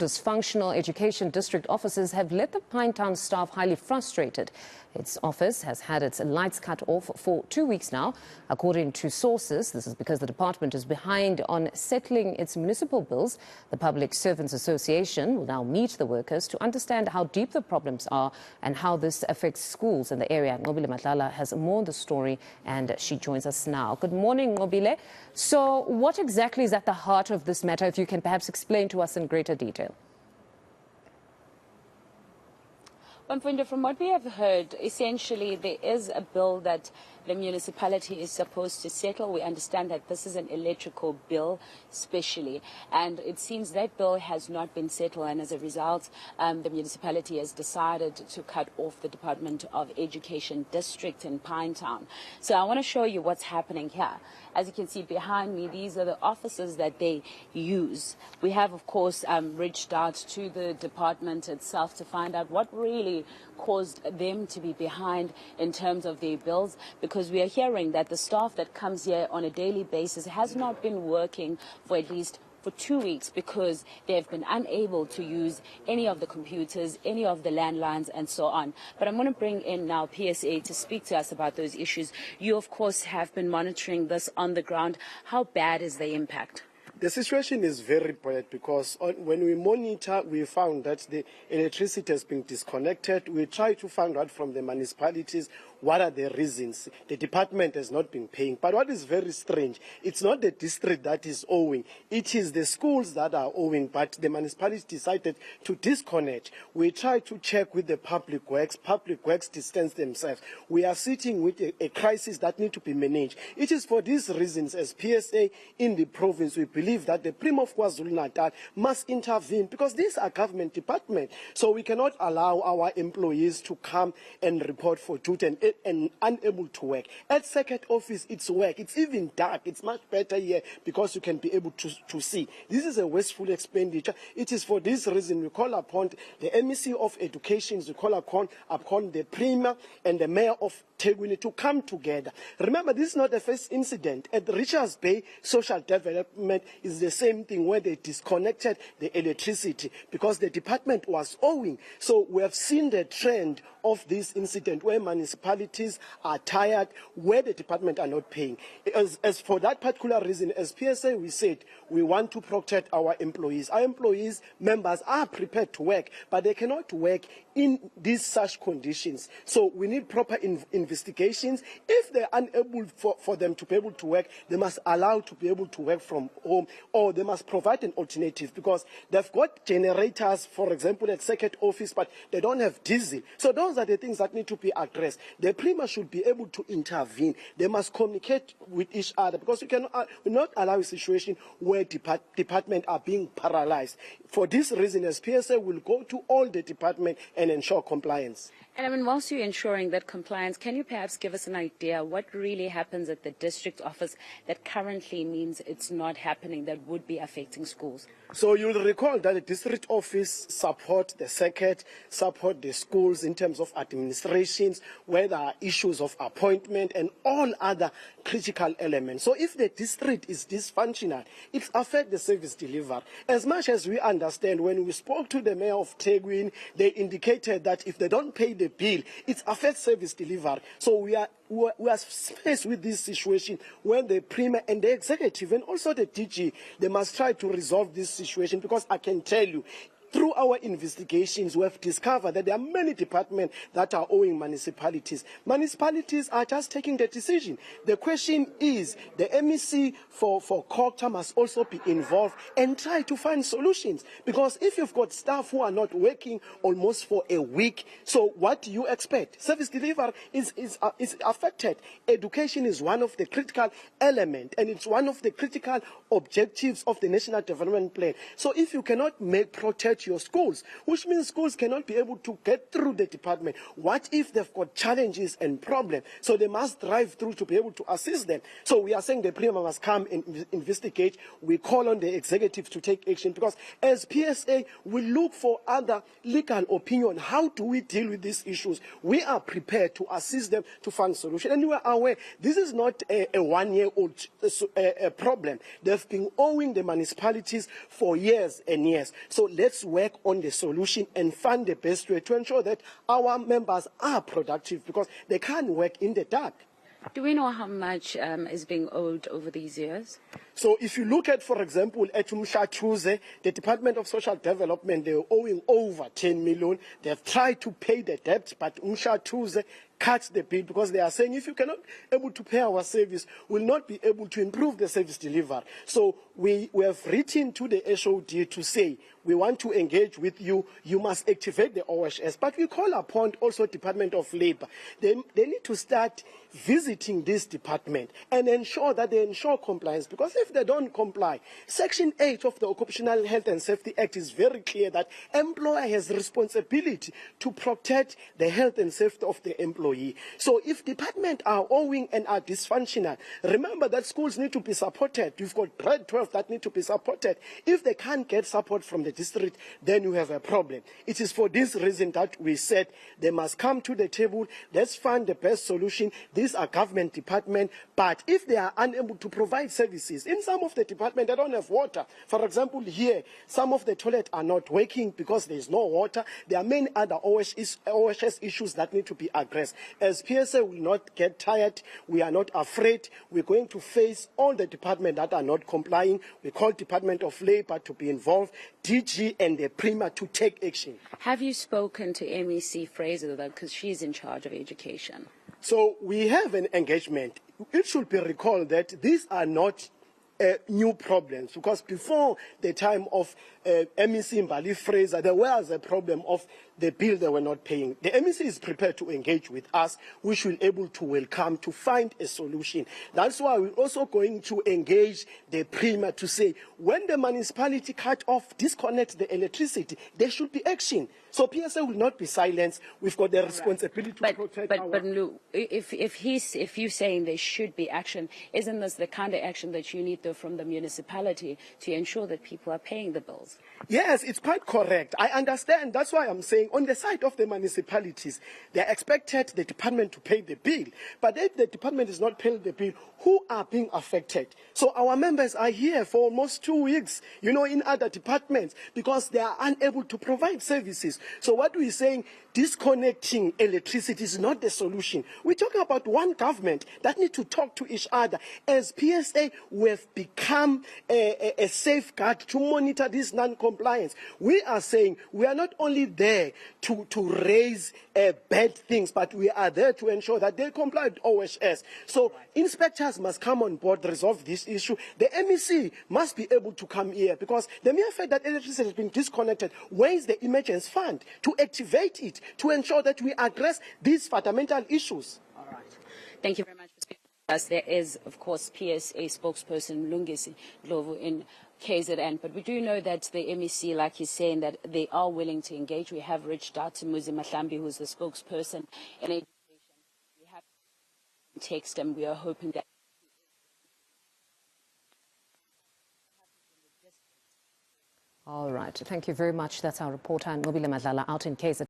Dysfunctional education district officers have left the Pinetown staff highly frustrated. Its office has had its lights cut off for 2 weeks now. According to sources, this is because the department is behind on settling its municipal bills. The Public Servants Association will now meet the workers to understand how deep the problems are and how this affects schools in the area. Nqobile Madlala has more on the story and she joins us now. Good morning, Nqobile. So what exactly is at the heart of this matter, if you can perhaps explain to us in greater detail? From what we have heard, essentially there is a bill that the municipality is supposed to settle. We understand that this is an electrical bill especially, and it seems that bill has not been settled, and as a result the municipality has decided to cut off the Department of Education district in Pinetown. So I want to show you what's happening here. As you can see behind me, these are the offices that they use. We have, of course, reached out to the department itself to find out what really caused them to be behind in terms of their bills, because we are hearing that the staff that comes here on a daily basis has not been working for at least for 2 weeks because they have been unable to use any of the computers, any of the landlines and so on. But I'm going to bring in now PSA to speak to us about those issues. You, of course, have been monitoring this on the ground. How bad is the impact? The situation is very bad because when we monitor, we found that the electricity has been disconnected. We try to find out from the municipalities what are the reasons. The department has not been paying. But what is very strange, it's not the district that is owing. It is the schools that are owing, but the municipality decided to disconnect. We try to check with the public works. Public works distance themselves. We are sitting with a crisis that needs to be managed. It is for these reasons, as PSA in the province, we believe that the Prim of KwaZulu-Natal must intervene, because these are government departments. So we cannot allow our employees to come and report for duty and unable to work. At Circuit Office, it's work. It's even dark. It's much better here because you can be able to see. This is a wasteful expenditure. It is for this reason we call upon the MEC of Education, we call upon the Premier and the Mayor of Tegwini to come together. Remember, this is not the first incident. At Richards Bay, social development is the same thing, where they disconnected the electricity because the department was owing. So we have seen the trend of this incident where municipalities are tired, where the department are not paying. As for that particular reason, as PSA, we said we want to protect our employees. Our employees, members are prepared to work, but they cannot work in these such conditions. So we need proper investigations. If they're unable for them to be able to work, they must allow to be able to work from home, or they must provide an alternative, because they've got generators, for example, at Circuit Office, but they don't have diesel. So those are the things that need to be addressed. The Premier should be able to intervene. They must communicate with each other, because we cannot not allow a situation where departments are being paralyzed. For this reason, as PSA will go to all the departments and ensure compliance. And I mean, whilst you're ensuring that compliance, can you perhaps give us an idea what really happens at the district office that currently means it's not happening, that would be affecting schools? So you'll recall that the district office support the circuit, support the schools in terms of administrations, where there are issues of appointment and all other critical elements. So if the district is dysfunctional, it affects the service delivery. As much as we understand, when we spoke to the mayor of Tegwini, they indicated that if they don't pay the bill, it affects service delivery. So we are faced with this situation when the Premier and the executive and also the DG, they must try to resolve this situation, because I can tell you, through our investigations, we have discovered that there are many departments that are owing municipalities. Municipalities are just taking the decision. The question is, the MEC for COGTA must also be involved and try to find solutions. Because if you've got staff who are not working almost for a week, so what do you expect? Service delivery is affected. Education is one of the critical elements, and it's one of the critical objectives of the National Development Plan. So if you cannot protect your schools, which means schools cannot be able to get through the department. What if they've got challenges and problems? So they must drive through to be able to assist them. So we are saying the Premier must come and investigate. We call on the executive to take action, because as PSA, we look for other legal opinion. How do we deal with these issues? We are prepared to assist them to find solution. And we are aware this is not a 1-year-old problem. They've been owing the municipalities for years and years. So let's work on the solution and find the best way to ensure that our members are productive, because they can't work in the dark. Do we know how much is being owed over these years? So if you look at, for example, at Umshatuze, the Department of Social Development, they're owing over 10 million. They've tried to pay the debt, but Umshatuze cut the bill because they are saying if you cannot able to pay our service, we'll not be able to improve the service delivery. So we have written to the SOD to say we want to engage with you. You must activate the OHS. But we call upon also Department of Labor. They need to start visiting this department and ensure that they ensure compliance, because if they don't comply, Section 8 of the Occupational Health and Safety Act is very clear that employer has responsibility to protect the health and safety of the employee. So if departments are owing and are dysfunctional, remember that schools need to be supported. You've got grade 12 that need to be supported. If they can't get support from the district, then you have a problem. It is for this reason that we said they must come to the table. Let's find the best solution. These are government departments, but if they are unable to provide services, in some of the departments they don't have water. For example, here, some of the toilets are not working because there is no water. There are many other OHS issues that need to be addressed. As PSA will not get tired, we are not afraid. We're going to face all the departments that are not complying. We call Department of Labor to be involved, DG and the Prima to take action. Have you spoken to MEC Fraser, though, because she's in charge of education? So we have an engagement. It should be recalled that these are not new problems, because before the time of MEC Mbali Fraser, there was a problem of the bill they were not paying. The MEC is prepared to engage with us. We should be able to welcome, to find a solution. That's why we're also going to engage the Prima to say, when the municipality cut off, disconnect the electricity, there should be action. So PSA will not be silenced. We've got the responsibility to protect our... But Lou, if you're saying there should be action, isn't this the kind of action that you need, though, from the municipality to ensure that people are paying the bills? Yes, it's quite correct. I understand. That's why I'm saying on the side of the municipalities, they expected the department to pay the bill. But if the department is not paying the bill, who are being affected? So our members are here for almost 2 weeks, in other departments, because they are unable to provide services. So what we're saying, disconnecting electricity is not the solution. We're talking about one government that need to talk to each other. As PSA, we have become a safeguard to monitor this non-compliance. We are saying we are not only there to raise bad things, but we are there to ensure that they comply with OHS. So inspectors must come on board, resolve this issue. The MEC must be able to come here, because the mere fact that electricity has been disconnected, where is the emergency fund to activate it, to ensure that we address these fundamental issues? All right. Thank you very much for speaking to us. There is, of course, PSA spokesperson Lungisi Ndlovu in KZN, but we do know that the MEC, like he's saying, that they are willing to engage. We have reached out to Muzi Mahlambi, who's the spokesperson in education. We have text, and we are hoping that all right. Thank you very much. That's our reporter, Nqobile Madlala, out in KZN.